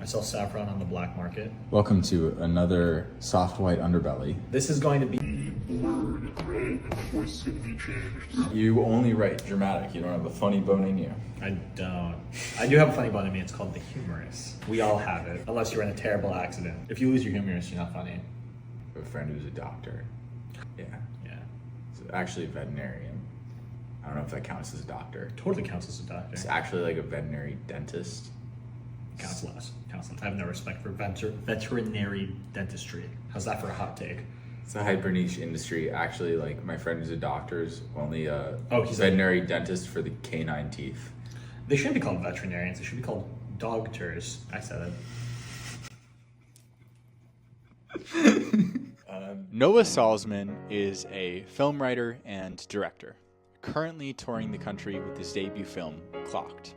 sell saffron on the black market. Welcome to another soft white underbelly. This is going to be... You only write dramatic. You don't have a funny bone in you. I don't. I do have a funny bone in me. It's called the humorous. We all have it, unless you're in a terrible accident. If you lose your humorous, you're not funny. I have a friend who's a doctor. Yeah. It's actually a veterinarian. I don't know if that counts as a doctor. Totally counts as a doctor. It's actually like a veterinary dentist. Counts less. I have no respect for veterinary dentistry. How's that for a hot take? It's a hyper niche industry. Actually, like my friend who's a doctor is only a He's veterinary dentist for the canine teeth. They shouldn't be called veterinarians. They should be called doctors. I said it. Noah Salzman is a film writer and director, currently touring the country with his debut film, Clocked.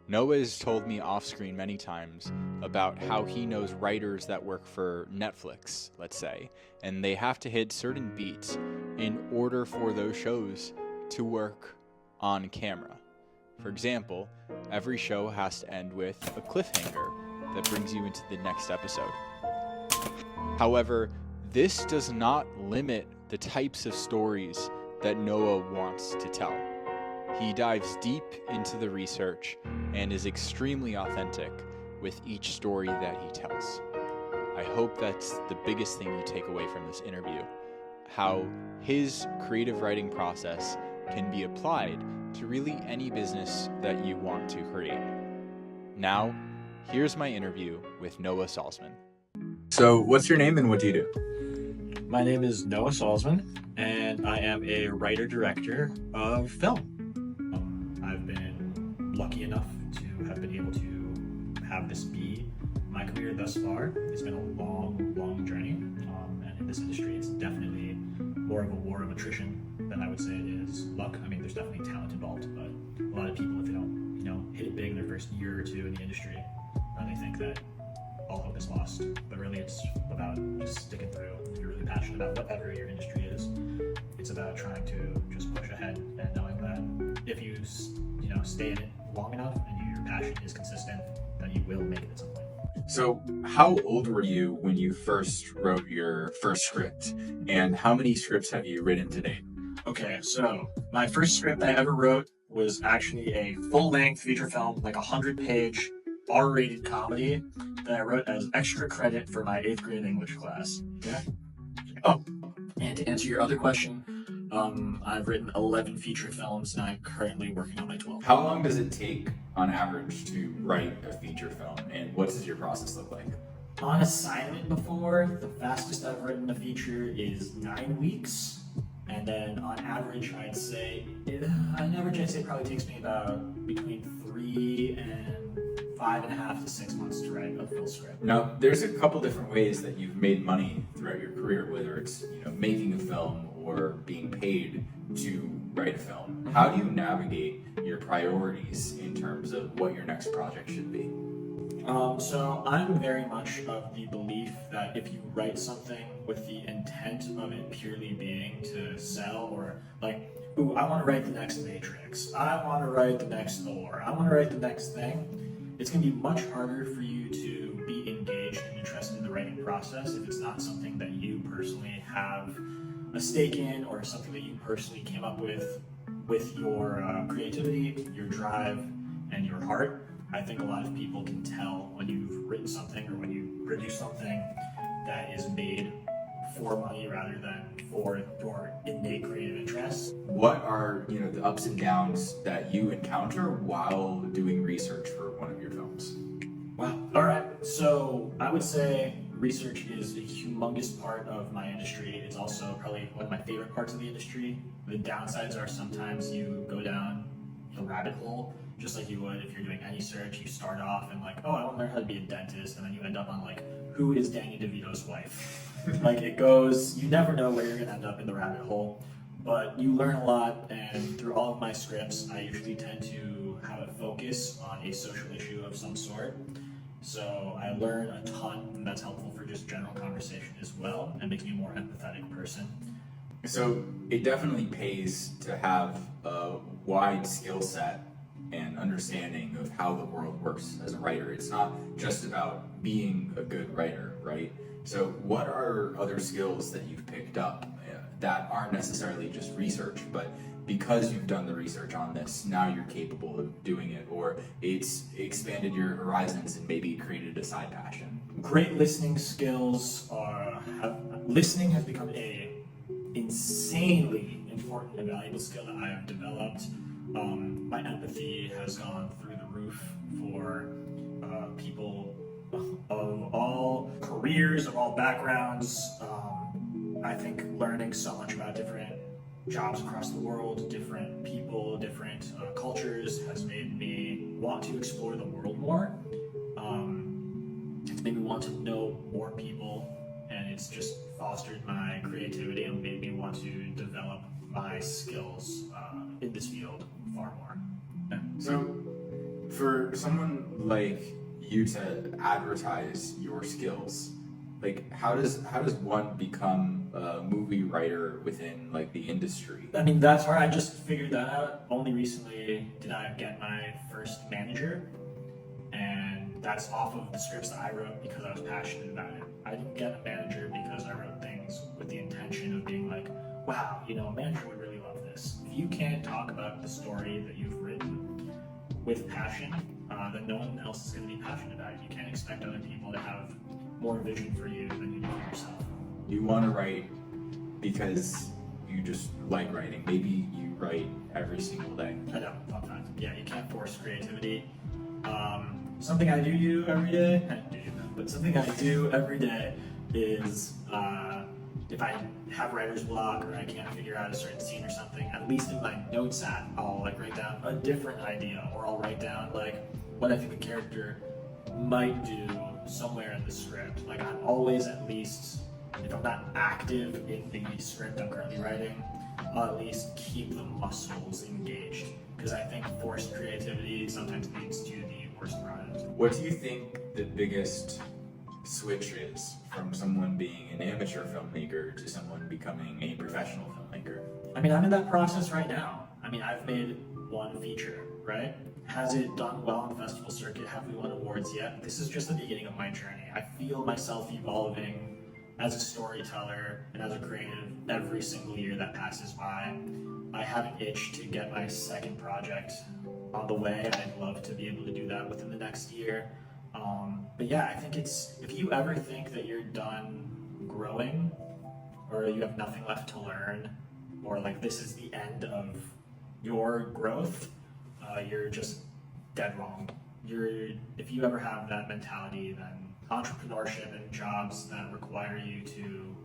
Noah has told me off-screen many times about how he knows writers that work for Netflix, let's say, and they have to hit certain beats in order for those shows to work on camera. For example, every show has to end with a cliffhanger that brings you into the next episode. However, this does not limit the types of stories that Noah wants to tell. He dives deep into the research and is extremely authentic with each story that he tells. I hope that's the biggest thing you take away from this interview, how his creative writing process can be applied to really any business that you want to create. Now, here's my interview with Noah Salzman. So, what's your name and what do you do? My name is Noah Salzman, and I am a writer-director of film. I've been lucky enough to have been able to have this be my career thus far. It's been a long journey, and in this industry, it's definitely more of a war of attrition than I would say it is luck. I mean, there's definitely talent involved, but a lot of people, if they don't, hit it big in their first year or two in the industry, they think that all hope is lost. But really, it's about just sticking through. If you're really passionate about whatever your industry is, it's about trying to just push ahead and knowing that if you stay in it long enough and your passion is consistent, then you will make it at some point. So, how old were you when you first wrote your first script? And how many scripts have you written to date? Okay, so my first script I ever wrote was actually a full-length feature film, like 100-page R-rated comedy that I wrote as extra credit for my 8th grade English class. Yeah. Oh, and to answer your other question, I've written 11 feature films, and I'm currently working on my 12th. How long does it take, on average, to write a feature film, and what does your process look like? On assignment before, the fastest I've written a feature is 9 weeks, and then on average, I'd say it probably takes me about between 3 and 5.5 to 6 months to write a full script. Now, there's a couple different ways that you've made money throughout your career, whether it's making a film or being paid to write a film. How do you navigate your priorities in terms of what your next project should be? So I'm very much of the belief that if you write something with the intent of it purely being to sell, or like, ooh, I want to write the next Matrix, I want to write the next Thor, I want to write the next thing, it's going to be much harder for you to be engaged and interested in the writing process if it's not something that you personally have a stake in, or something that you personally came up with your creativity, your drive, and your heart. I think a lot of people can tell when you've written something or when you produce something that is made for money rather than for your innate creative interests. What are the ups and downs that you encounter while doing research for one of your films? Wow. All right. So I would say research is a humongous part of my industry. It's also probably one of my favorite parts of the industry. The downsides are sometimes you go down a rabbit hole, just like you would if you're doing any search. You start off and I want to learn how to be a dentist, and then you end up on who is Danny DeVito's wife? It goes, you never know where you're gonna end up in the rabbit hole, but you learn a lot. And through all of my scripts, I usually tend to have a focus on a social issue of some sort. So I learn a ton, and that's helpful for just general conversation as well, and makes me a more empathetic person. So it definitely pays to have a wide skill set and understanding of how the world works as a writer. It's not just about being a good writer, right? So what are other skills that you've picked up that aren't necessarily just research, but because you've done the research on this, now you're capable of doing it, or it's expanded your horizons and maybe created a side passion? Great listening skills listening has become a insanely important and valuable skill that I have developed. My empathy has gone through the roof for people of all careers, of all backgrounds. I think learning so much about different jobs across the world, different people, different cultures has made me want to explore the world more. It's made me want to know more people, and it's just fostered my creativity and made me want to develop my skills in this field far more. Yeah. So, for someone like you to advertise your skills, like how does one become a movie writer within like the industry? I mean, that's where I just figured that out. Only recently did I get my first manager, and that's off of the scripts that I wrote because I was passionate about it. I didn't get a manager because I wrote things with the intention of being like, wow, a manager would really love this. If you can't talk about the story that you've written with passion, then no one else is going to be passionate about it. You can't expect other people to have more vision for you than you do for yourself. You want to write because you just like writing. Maybe you write every single day. I know, fun fact. Yeah, you can't force creativity. Something I do every day, but something I do every day is if I have writer's block or I can't figure out a certain scene or something, at least in my notes app, I'll write down a different idea, or I'll write down what I think a character might do somewhere in the script. I'm always at least, if I'm not active in the script I'm currently writing, I'll at least keep the muscles engaged, because I think forced creativity sometimes leads to the worst product. What do you think the biggest switch is from someone being an amateur filmmaker to someone becoming a professional filmmaker? I mean, I'm in that process right now. I mean, I've made one feature, right? Has it done well on the festival circuit? Have we won awards yet? This is just the beginning of my journey. I feel myself evolving as a storyteller and as a creative every single year that passes by. I have an itch to get my second project on the way, and I'd love to be able to do that within the next year. But yeah, I think if you ever think that you're done growing, or you have nothing left to learn, or this is the end of your growth, you're just dead wrong. If you ever have that mentality, then entrepreneurship and jobs that require you to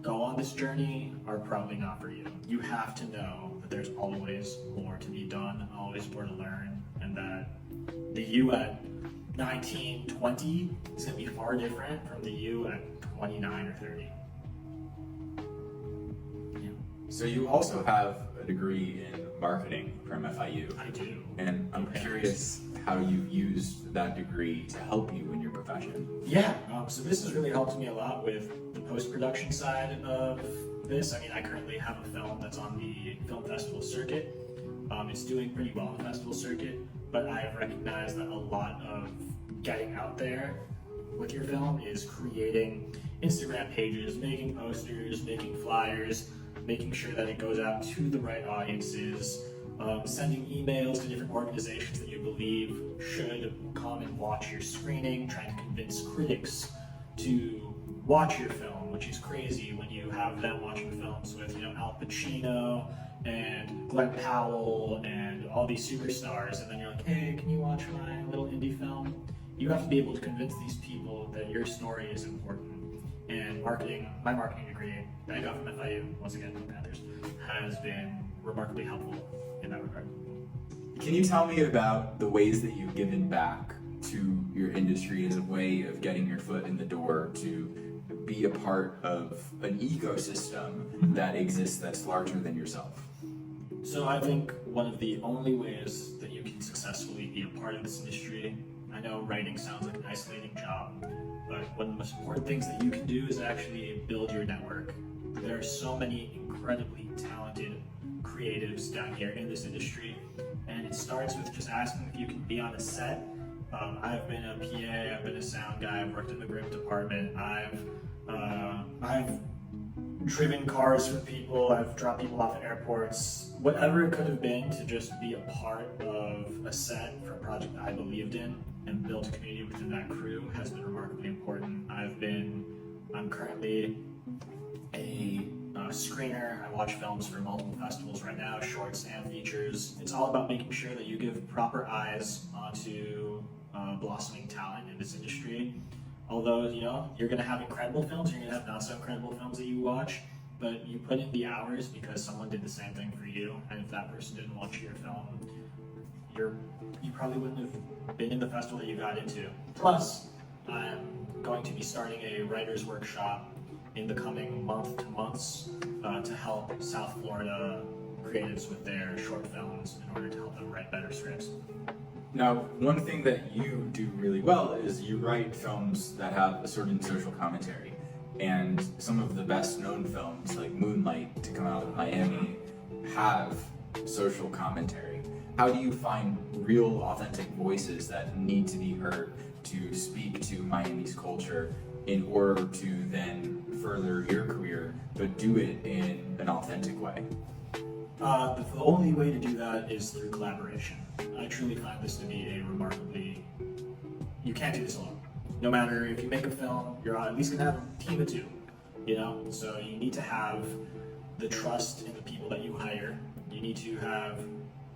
go on this journey are probably not for you. You have to know that there's always more to be done, always more to learn, and that the you at 19, 20 is going to be far different from the you at 29 or 30. Yeah. So you also have a degree in marketing from FIU. I do. And I'm curious how you used that degree to help you in your profession. Yeah, so this has really helped me a lot with the post-production side of this. I mean, I currently have a film that's on the film festival circuit. It's doing pretty well on the festival circuit, but I have recognized that a lot of getting out there with your film is creating Instagram pages, making posters, making flyers, making sure that it goes out to the right audiences, sending emails to different organizations that you believe should come and watch your screening, trying to convince critics to watch your film, which is crazy when you have them watching films with, Al Pacino and Glenn Powell and all these superstars, and then you're like, hey, can you watch my little indie film? You have to be able to convince these people that your story is important. And my marketing degree that I got from FIU, once again, from Panthers, has been remarkably helpful in that regard. Can you tell me about the ways that you've given back to your industry as a way of getting your foot in the door to be a part of an ecosystem that exists that's larger than yourself? So I think one of the only ways that you can successfully be a part of this industry, I know writing sounds like an isolating job, but one of the most important things that you can do is actually build your network. There are so many incredibly talented creatives down here in this industry, and it starts with just asking if you can be on a set. I've been a PA, I've been a sound guy, I've worked in the grip department, I've driven cars for people, I've dropped people off at airports, whatever it could have been to just be a part of a set for a project that I believed in and build a community within that crew has been remarkably important. I'm currently a screener. I watch films for multiple festivals right now, shorts and features. It's all about making sure that you give proper eyes onto blossoming talent in this industry. Although, you're going to have incredible films, you're going to have not so incredible films that you watch, but you put in the hours because someone did the same thing for you, and if that person didn't watch your film, you probably wouldn't have been in the festival that you got into. Plus, I'm going to be starting a writer's workshop in the coming months to help South Florida creatives with their short films in order to help them write better scripts. Now, one thing that you do really well is you write films that have a certain social commentary. And some of the best known films, like Moonlight, to come out of Miami, have social commentary. How do you find real, authentic voices that need to be heard to speak to Miami's culture in order to then further your career, but do it in an authentic way? The only way to do that is through collaboration. I truly find this to be you can't do this alone. No matter if you make a film, you're at least gonna have a team of two, So you need to have the trust in the people that you hire. You need to have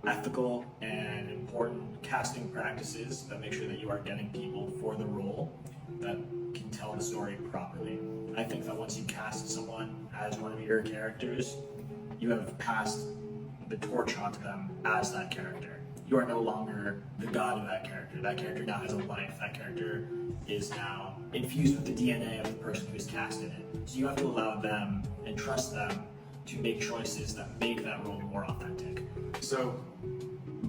ethical and important casting practices that make sure that you are getting people for the role that can tell the story properly. I think that once you cast someone as one of your characters, you have passed the torch on to them as that character. You are no longer the god of that character. That character now has a life. That character is now infused with the DNA of the person who is cast in it. So you have to allow them and trust them to make choices that make that role more authentic. So,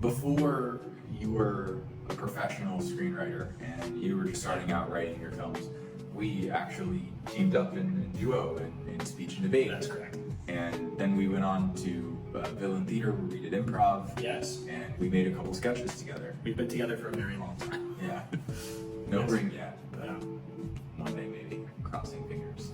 before you were a professional screenwriter and you were just starting out writing your films, we actually teamed up in duo in speech and debate. That's correct. And then we went on to Villain Theater where we did improv. Yes. And we made a couple sketches together. We've been together for a very long time. Yeah. No Yes. ring yet, but Yeah. one day maybe. Crossing fingers.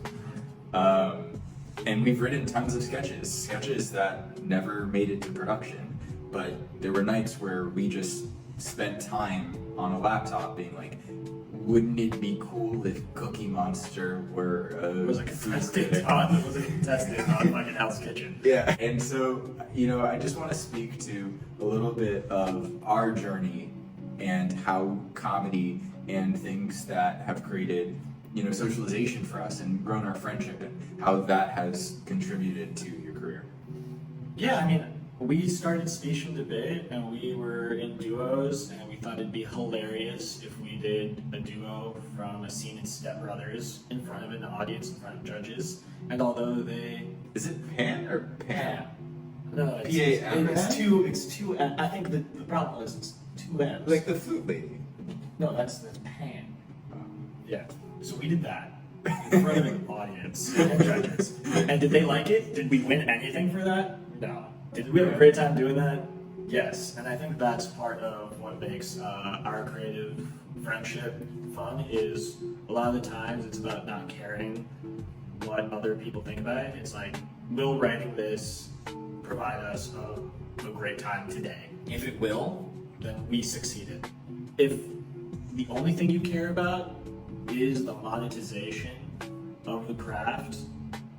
And we've written tons of sketches that never made it to production, but there were nights where we just spent time on a laptop being like, wouldn't it be cool if Cookie Monster were It was a contestant on fucking Hell's Kitchen. Yeah. And so, I just want to speak to a little bit of our journey and how comedy and things that have created, socialization for us and grown our friendship and how that has contributed to your career. Yeah, we started Speech and Debate and we were in duos and we thought it'd be hilarious if we did a duo from a scene in Step Brothers in front of an audience, in front of judges. And although they... Is it Pan or Pam? No, P-A-M. it's two, I think the problem is it's two M's. Like the flute lady. No, that's Pan. Yeah. So we did that in front of an audience and judges. And did they like it? Did we win anything for that? No. Did we have a great time doing that? Yes. And I think that's part of what makes our creative friendship fun is a lot of the times it's about not caring what other people think about it. It's like, will writing this provide us a great time today? If it will, then we succeeded. If the only thing you care about is the monetization of the craft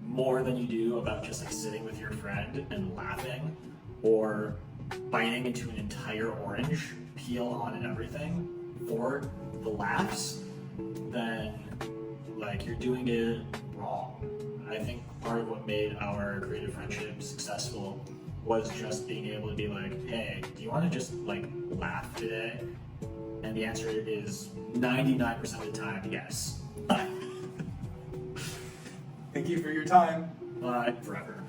more than you do about just like sitting with your friend and laughing or biting into an entire orange, peel on and everything for the laughs, then like you're doing it wrong. I think part of what made our creative friendship successful was just being able to be like, hey, do you want to just like laugh today? And the answer is 99% of the time, yes. Thank you for your time. Forever.